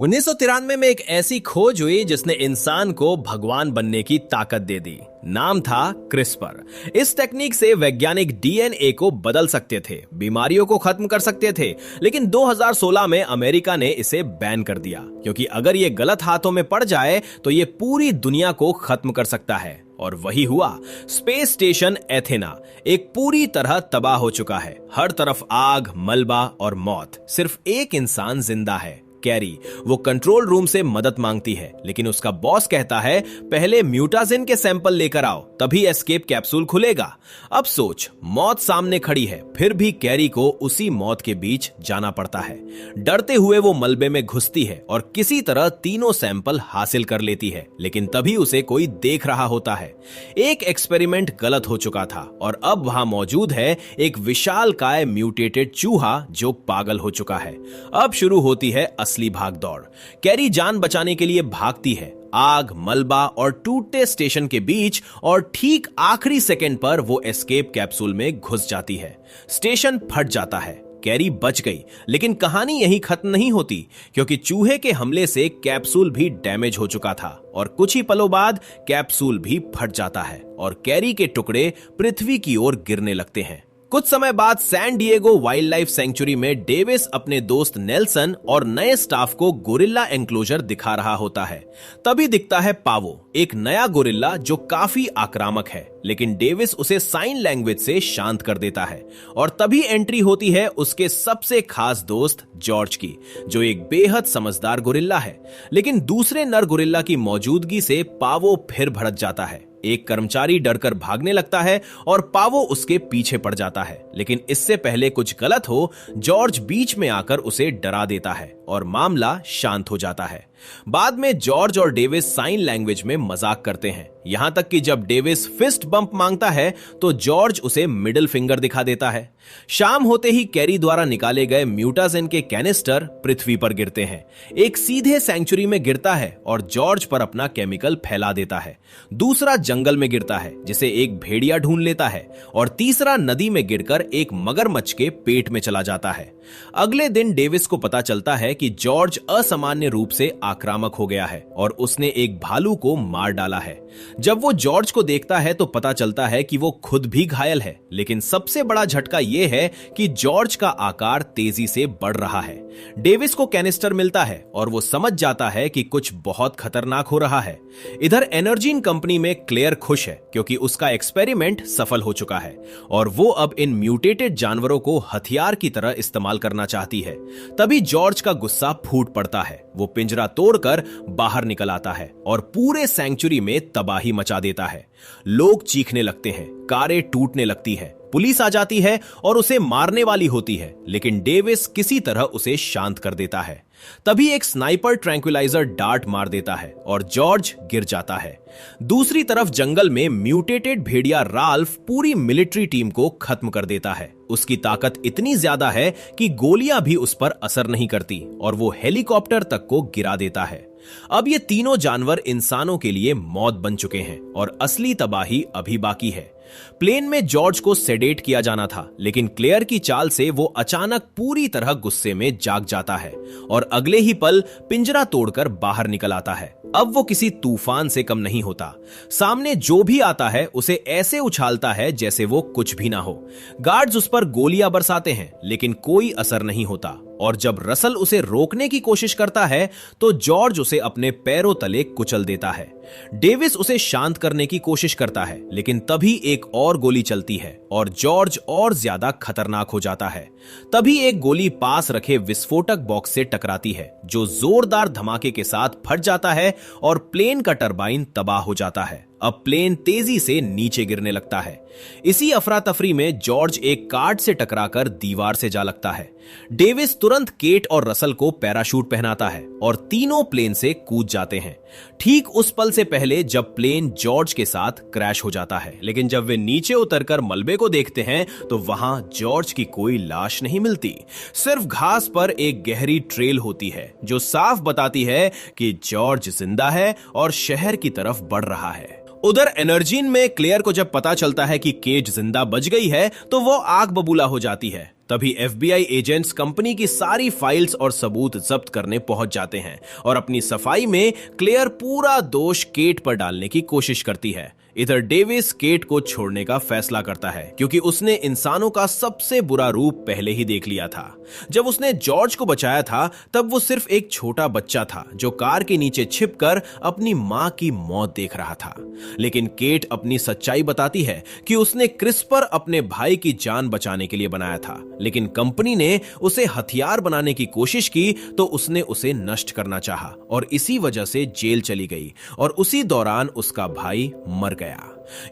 1993 में एक ऐसी खोज हुई जिसने इंसान को भगवान बनने की ताकत दे दी। नाम था क्रिस्पर। इस टेक्निक से वैज्ञानिक डीएनए को बदल सकते थे, बीमारियों को खत्म कर सकते थे, लेकिन 2016 में अमेरिका ने इसे बैन कर दिया क्योंकि अगर ये गलत हाथों में पड़ जाए तो ये पूरी दुनिया को खत्म कर सकता है। और वही हुआ। स्पेस स्टेशन एथेना एक पूरी तरह तबाह हो चुका है। हर तरफ आग, मलबा और मौत। सिर्फ एक इंसान जिंदा है, कैरी। वो कंट्रोल रूम से मदद मांगती है, लेकिन उसका बॉस कहता है पहले म्यूटाजिन के सैंपल लेकर आओ, तभी एस्केप कैप्सूल खुलेगा। अब सोच, मौत सामने खड़ी है, फिर भी कैरी को उसी मौत के बीच जाना पड़ता है। डरते हुए वो मलबे में घुसती है और किसी तरह तीनों सैंपल हासिल कर लेती है, लेकिन तभी उसे कोई देख रहा होता है। एक एक्सपेरिमेंट गलत हो चुका था और अब वहां मौजूद है एक विशालकाय म्यूटेटेड चूहा जो पागल हो चुका है। अब शुरू होती है असली भागदौड़। कैरी जान बचाने के लिए भागती है, आग, मलबा और टूटते स्टेशन के बीच, और ठीक आखिरी सेकंड पर वो एस्केप कैप्सूल में घुस जाती है। स्टेशन फट जाता है, कैरी बच गई, लेकिन कहानी यहीं खत्म नहीं होती क्योंकि चूहे के हमले से कैप्सूल भी डैमेज हो चुका था और कुछ ही पलों बाद कैप्सूल भी फट जाता है और कैरी के टुकड़े पृथ्वी की ओर गिरने लगते हैं। कुछ समय बाद San Diego wild life sanctuary में डेविस अपने दोस्त नेल्सन और नए स्टाफ को गोरिल्ला एंक्लोजर दिखा रहा होता है। तभी दिखता है पावो, एक नया गोरिल्ला जो काफी आक्रामक है, लेकिन डेविस उसे साइन लैंग्वेज से शांत कर देता है। और तभी एंट्री होती है उसके सबसे खास दोस्त जॉर्ज की, जो एक बेहद समझदार गोरिल्ला है। लेकिन दूसरे नर गोरिल्ला की मौजूदगी से पावो फिर भड़क जाता है। एक कर्मचारी डरकर भागने लगता है और पावो उसके पीछे पड़ जाता है, लेकिन इससे पहले कुछ गलत हो, जॉर्ज बीच में आकर उसे डरा देता है और मामला शांत हो जाता है। बाद में जॉर्ज और डेविस साइन लैंग्वेज में मजाक करते हैं, यहां तक कि जब डेविस फिस्ट बम्प मांगता है तो जॉर्ज उसे मिडिल फिंगर दिखा देता है। शाम होते ही कैरी द्वारा निकाले गए म्यूटाजिन के कैनिस्टर पृथ्वी पर गिरते हैं। एक सीधे सेंचुरी में गिरता है और जॉर्ज पर अपना केमिकल फैला देता है। दूसरा जंगल में गिरता है, जिसे एक भेड़िया ढूंढ लेता है, और तीसरा नदी में गिरकर एक मगरमच्छ के पेट में चला जाता है। अगले दिन डेविस को पता चलता है कि जॉर्ज असामान्य रूप से आक्रामक हो गया है और उसने एक भालू को मार डाला है। जब वो जॉर्ज को देखता है तो पता चलता है कि वो खुद भी घायल है, लेकिन सबसे बड़ा झटका यह है कि जॉर्ज का आकार तेजी से बढ़ रहा है। डेविस को कैनिस्टर मिलता है और वो समझ जाता है कि कुछ बहुत खतरनाक हो रहा है। इधर एनर्जीन कंपनी में क्लेयर खुश है क्योंकि उसका एक्सपेरिमेंट सफल हो चुका है और वो अब इन म्यूटेटेड जानवरों को हथियार की तरह इस्तेमाल करना चाहती है। तभी जॉर्ज का गुस्सा फूट पड़ता है। वो पिंजरा तोड़कर बाहर निकल आता है और पूरे सेंचुरी में तबाही मचा देता है। लोग चीखने लगते हैं, कारें टूटने लगती है, पुलिस आ जाती है और उसे मारने वाली होती है, लेकिन डेविस किसी तरह उसे शांत कर देता है। तभी एक स्नाइपर ट्रैंक्विलाइजर डार्ट मार देता है और जॉर्ज गिर जाता है। दूसरी तरफ जंगल में म्यूटेटेड भेड़िया राल्फ पूरी मिलिट्री टीम को खत्म कर देता है। उसकी ताकत इतनी ज्यादा है कि गोलियां भी उस पर असर नहीं करती और वो हेलीकॉप्टर तक को गिरा देता है। अब ये तीनों जानवर इंसानों के लिए मौत बन चुके हैं और असली तबाही अभी बाकी है। प्लेन में जॉर्ज को सेडेट किया जाना था, लेकिन क्लेयर की चाल से वो अचानक पूरी तरह गुस्से में जाग जाता है और अगले ही पल पिंजरा तोड़कर बाहर निकल आता है। अब वो किसी तूफान से कम नहीं होता। सामने जो भी आता है उसे ऐसे उछालता है जैसे वो कुछ भी ना हो। गार्ड्स उस पर गोलियां बरसाते हैं, लेकिन कोई असर नहीं होता। और जब रसल उसे रोकने की कोशिश करता है तो जॉर्ज उसे अपने पैरों तले कुचल देता है। डेविस उसे शांत करने की कोशिश करता है, लेकिन तभी एक और गोली चलती है और जॉर्ज और ज्यादा खतरनाक हो जाता है। तभी एक गोली पास रखे विस्फोटक बॉक्स से टकराती है, जो जोरदार धमाके के साथ फट जाता है और प्लेन का टरबाइन तबाह हो जाता है। अब प्लेन तेजी से नीचे गिरने लगता है। इसी अफरा तफरी में जॉर्ज एक कार्ड से टकराकर दीवार से जा लगता है। डेविस तुरंत केट और रसल को पैराशूट पहनाता है और तीनों प्लेन से कूद जाते हैं। ठीक उस पल से पहले जब प्लेन जॉर्ज के साथ क्रैश हो जाता है, लेकिन जब वे नीचे उतरकर मलबे को देखते हैं तो वहां जॉर्ज की कोई लाश नहीं मिलती। सिर्फ घास पर एक गहरी ट्रेल होती है जो साफ बताती है कि जॉर्ज जिंदा है और शहर की तरफ बढ़ रहा है। उधर एनर्जीन में क्लेयर को जब पता चलता है कि केट जिंदा बच गई है तो वो आग बबूला हो जाती है। तभी FBI एजेंट्स कंपनी की सारी फाइल्स और सबूत जब्त करने पहुंच जाते हैं और अपनी सफाई में क्लेयर पूरा दोष केट पर डालने की कोशिश करती है। इधर डेविस केट को छोड़ने का फैसला करता है क्योंकि उसने इंसानों का सबसे बुरा रूप पहले ही देख लिया था। जब उसने जॉर्ज को बचाया था तब वो सिर्फ एक छोटा बच्चा था जो कार के नीचे छिपकर अपनी मां की मौत देख रहा था। लेकिन केट अपनी सच्चाई बताती है कि उसने क्रिस्पर अपने भाई की जान बचाने के लिए बनाया था, लेकिन कंपनी ने उसे हथियार बनाने की कोशिश की तो उसने उसे नष्ट करना चाहा और इसी वजह से जेल चली गई और उसी दौरान उसका भाई मर गया।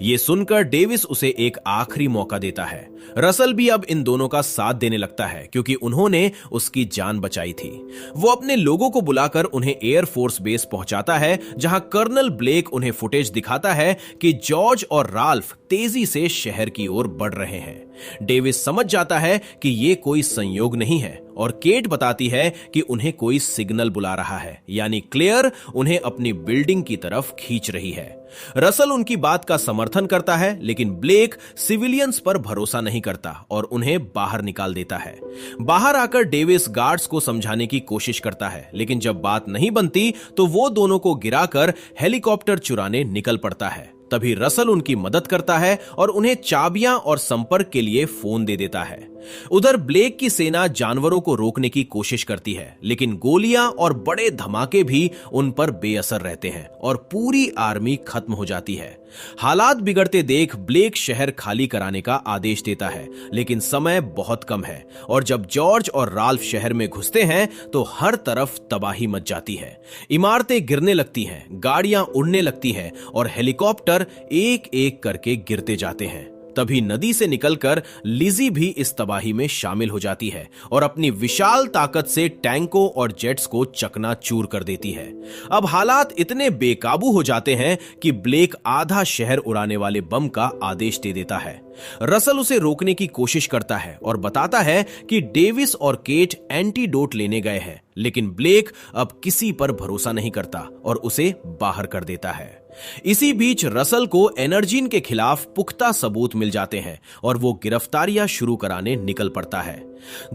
ये सुनकर डेविस उसे एक आखिरी मौका देता है। रसल भी अब इन दोनों का साथ देने लगता है क्योंकि उन्होंने उसकी जान बचाई थी। वो अपने लोगों को बुलाकर उन्हें एयरफोर्स बेस पहुंचाता है जहां कर्नल ब्लेक उन्हें फुटेज दिखाता है कि जॉर्ज और राल्फ तेजी से शहर की ओर बढ़ रहे हैं। डेविस समझ जाता है कि ये कोई संयोग नहीं है और केट बताती है कि उन्हें कोई सिग्नल बुला रहा है, यानी क्लेयर उन्हें अपनी बिल्डिंग की तरफ खींच रही है। रसल उनकी बात का समर्थन करता है, लेकिन ब्लेक सिविलियंस पर भरोसा नहीं करता और उन्हें बाहर निकाल देता है। बाहर आकर डेविस गार्ड्स को समझाने की कोशिश करता है, लेकिन जब बात नहीं बनती तो वो दोनों को गिराकर हेलीकॉप्टर चुराने निकल पड़ता है। तभी रसल उनकी मदद करता है और उन्हें चाबियां और संपर्क के लिए फोन दे देता है। उधर ब्लेक की सेना जानवरों को रोकने की कोशिश करती है, लेकिन गोलियां और बड़े धमाके भी उन पर बेअसर रहते हैं और पूरी आर्मी खत्म हो जाती है। हालात बिगड़ते देख ब्लेक शहर खाली कराने का आदेश देता है, लेकिन समय बहुत कम है और जब जॉर्ज और राल्फ शहर में घुसते हैं तो हर तरफ तबाही मच जाती है। इमारतें गिरने लगती हैं, गाड़ियां उड़ने लगती हैं और हेलीकॉप्टर एक एक करके गिरते जाते हैं। तभी नदी से निकलकर लिजी भी इस तबाही में शामिल हो जाती है और अपनी विशाल ताकत से टैंकों और जेट्स को चकनाचूर कर देती है। अब हालात इतने बेकाबू हो जाते हैं कि ब्लेक आधा शहर उड़ाने वाले बम का आदेश दे देता है। रसल उसे रोकने की कोशिश करता है और बताता है कि डेविस और केट एंटीडोट लेने गए हैं, लेकिन ब्लेक अब किसी पर भरोसा नहीं करता और उसे बाहर कर देता है। इसी बीच रसल को एनर्जीन के खिलाफ पुख्ता सबूत मिल जाते हैं और वो गिरफ्तारियां शुरू कराने निकल पड़ता है।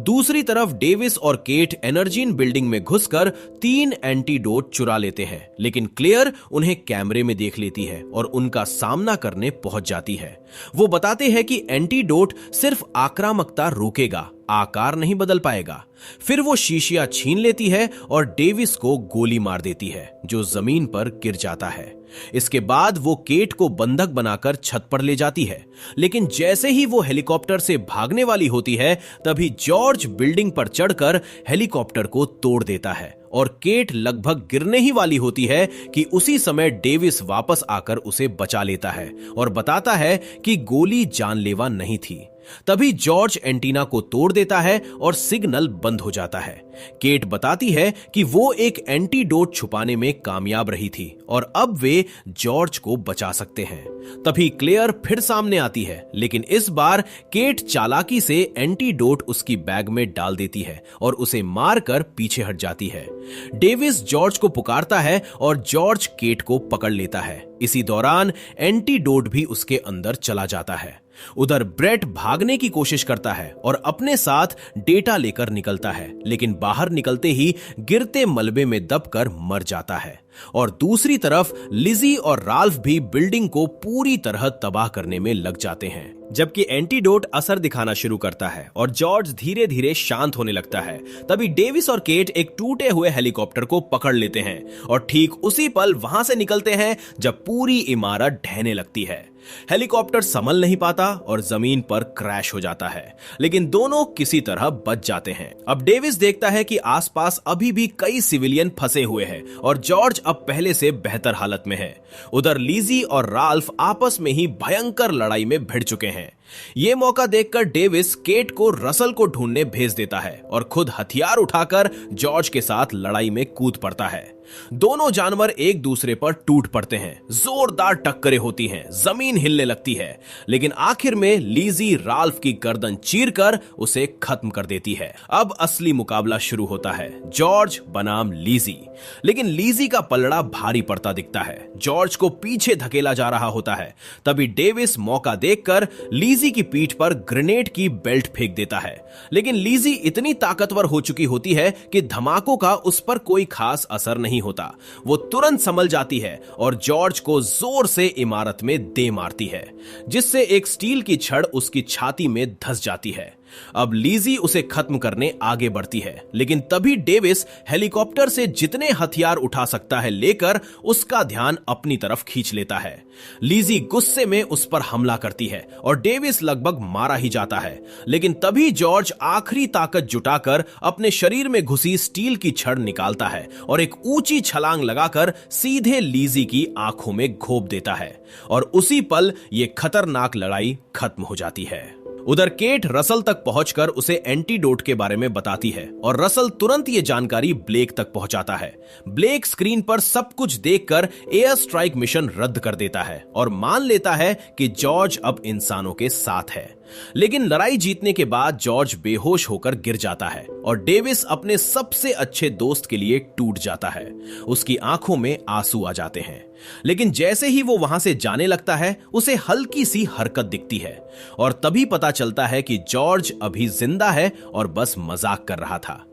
दूसरी तरफ डेविस और केट एनर्जीन बिल्डिंग में घुसकर 3 एंटीडोट चुरा लेते हैं, लेकिन क्लेयर उन्हें कैमरे में देख लेती है और उनका सामना करने पहुंच जाती है। वो बताते हैं कि एंटीडोट सिर्फ आक्रामकता रोकेगा, आकार नहीं बदल पाएगा। फिर वो शीशियां छीन लेती है और डेविस को गोली मार देती है, जो जमीन पर गिर जाता है। इसके बाद वो केट को बंधक बनाकर छत पर ले जाती है, लेकिन जैसे ही वो हेलीकॉप्टर से भागने वाली होती है तभी जॉर्ज बिल्डिंग पर चढ़कर हेलीकॉप्टर को तोड़ देता है और केट लगभग गिरने ही वाली होती है कि उसी समय डेविस वापस आकर उसे बचा लेता है और बताता है कि गोली जानलेवा नहीं थी। तभी जॉर्ज एंटीना को तोड़ देता है और सिग्नल बंद हो जाता है। केट बताती है कि वो एक एंटीडोट छुपाने में कामयाब रही थी और अब वे जॉर्ज को बचा सकते हैं। तभी क्लेयर फिर सामने आती है, लेकिन इस बार केट चालाकी से एंटीडोट उसकी बैग में डाल देती है और उसे मारकर पीछे हट जाती है। डेविस जॉर्ज को पुकारता है और जॉर्ज केट को पकड़ लेता है। इसी दौरान एंटीडोट भी उसके अंदर चला जाता है। उधर ब्रेट भागने की कोशिश करता है और अपने साथ डेटा लेकर निकलता है, लेकिन बाहर निकलते ही गिरते मलबे में दबकर मर जाता है। और दूसरी तरफ लिजी और राल्फ भी बिल्डिंग को पूरी तरह तबाह करने में लग जाते हैं। जबकि एंटीडोट असर दिखाना शुरू करता है और जॉर्ज धीरे धीरे शांत होने लगता है, तभी डेविस और केट एक टूटे हुए हेलीकॉप्टर को पकड़ लेते हैं और ठीक उसी पल वहां से निकलते हैं जब पूरी इमारत ढहने लगती है। हेलीकॉप्टर संभल नहीं पाता और जमीन पर क्रैश हो जाता है, लेकिन दोनों किसी तरह बच जाते हैं। अब डेविस देखता है कि आसपास अभी भी कई सिविलियन फंसे हुए हैं और जॉर्ज अब पहले से बेहतर हालत में है। उधर लीजी और राल्फ आपस में ही भयंकर लड़ाई में भिड़ चुके हैं। ये मौका देखकर डेविस केट को रसल को ढूंढने भेज देता है और खुद हथियार उठाकर जॉर्ज के साथ लड़ाई में कूद पड़ता है। दोनों जानवर एक दूसरे पर टूट पड़ते हैं, जोरदार टक्करें होती हैं, जमीन हिलने लगती है, लेकिन आखिर में लीजी राल्फ की गर्दन चीरकर उसे खत्म कर देती है। अब असली मुकाबला शुरू होता है, जॉर्ज बनाम लीजी। लेकिन लीजी का पलड़ा भारी पड़ता दिखता है, जॉर्ज को पीछे धकेला जा रहा होता है। तभी डेविस मौका देखकर लीजी लीजी की पीठ पर ग्रेनेड की बेल्ट फेंक देता है, लेकिन लीजी इतनी ताकतवर हो चुकी होती है कि धमाकों का उस पर कोई खास असर नहीं होता। वो तुरंत संभल जाती है और जॉर्ज को जोर से इमारत में दे मारती है, जिससे एक स्टील की छड़ उसकी छाती में धंस जाती है। अब लीजी उसे खत्म करने आगे बढ़ती है, लेकिन तभी डेविस हेलीकॉप्टर से जितने हथियार उठा सकता है लेकर उसका ध्यान अपनी तरफ खींच लेता है। लीजी गुस्से में उस पर हमला करती है और डेविस लगभग मारा ही जाता है, लेकिन तभी जॉर्ज आखिरी ताकत जुटाकर अपने शरीर में घुसी स्टील की छड़ निकालता है और एक ऊंची छलांग लगाकर सीधे लीजी की आंखों में घोंप देता है और उसी पल यह खतरनाक लड़ाई खत्म हो जाती है। उधर केट रसल तक पहुंचकर उसे एंटीडोट के बारे में बताती है और रसल तुरंत ये जानकारी ब्लेक तक पहुंचाता है। ब्लेक स्क्रीन पर सब कुछ देखकर एयर स्ट्राइक मिशन रद्द कर देता है और मान लेता है कि जॉर्ज अब इंसानों के साथ है। लेकिन लड़ाई जीतने के बाद जॉर्ज बेहोश होकर गिर जाता है और डेविस अपने सबसे अच्छे दोस्त के लिए टूट जाता है। उसकी आंखों में आंसू आ जाते हैं, लेकिन जैसे ही वो वहां से जाने लगता है उसे हल्की सी हरकत दिखती है और तभी पता चलता है कि जॉर्ज अभी जिंदा है और बस मजाक कर रहा था।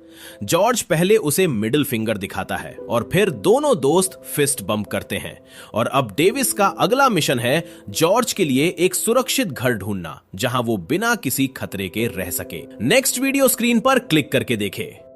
जॉर्ज पहले उसे मिडिल फिंगर दिखाता है और फिर दोनों दोस्त फिस्ट बम्प करते हैं और अब डेविस का अगला मिशन है जॉर्ज के लिए एक सुरक्षित घर ढूंढना जहां वो बिना किसी खतरे के रह सके। नेक्स्ट वीडियो स्क्रीन पर क्लिक करके देखें।